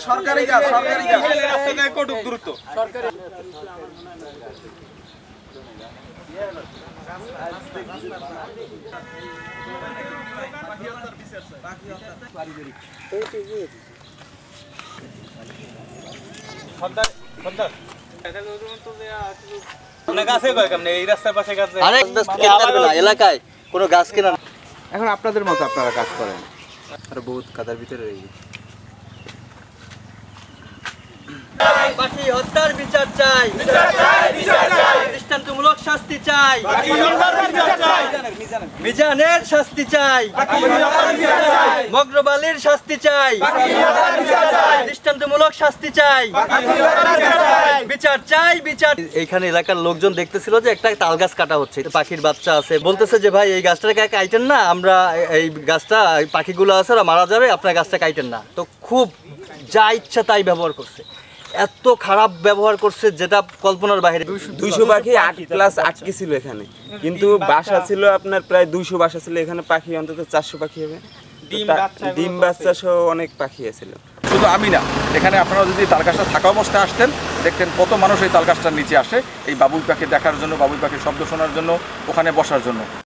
সরকারি গাছ, সরকারি গাছ, রাস্তায় কটুক দূরত্ব সরকারি। এলাকায় কোনো গাছ কেনা এখন আপনাদের মতো আপনারা কাজ করেন আর বহুত কাদার ভিতরে রয়ে গেছে। পাখি হত্যার বিচার চাই, দৃষ্টান্তমূলক শাস্তি চাই, মিজানের শাস্তি চাই, মগ্রবালির শাস্তি চাই, দৃষ্টান্তমূলক শাস্তি চাই, বিচার চাই, বিচার। এইখানে এলাকার লোকজন দেখতেছিল যে একটা তাল গাছ কাটা হচ্ছে, পাখির বাচ্চা আছে, বলতেছে যে ভাই এই গাছটাকে কাটেন না, আমরা এই গাছটা পাখিগুলো আছে ওরা মারা যাবে, আপনার গাছটা কাটেন না। তো খুব যা ইচ্ছা তাই ব্যবহার করছে, এত খারাপ ব্যবহার করছে যেটা কল্পনার বাইরে। 200 পাখি 8 প্লাস আটকে ছিল এখানে, কিন্তু বাসা ছিল আপনার প্রায় 200 বাসা ছিল এখানে। পাখি অন্তত 400 পাখি হবে, ডিম বাচ্চা সহ অনেক পাখি ছিল। শুধু আমি না, এখানে আপনারা যদি তালগাছটা থাকা অবস্থায় আসতেন দেখতেন কত মানুষ এই তালগাছটার নিচে আসে এই বাবুই পাখি দেখার জন্য, বাবুই পাখির শব্দ শোনার জন্য, ওখানে বসার জন্য।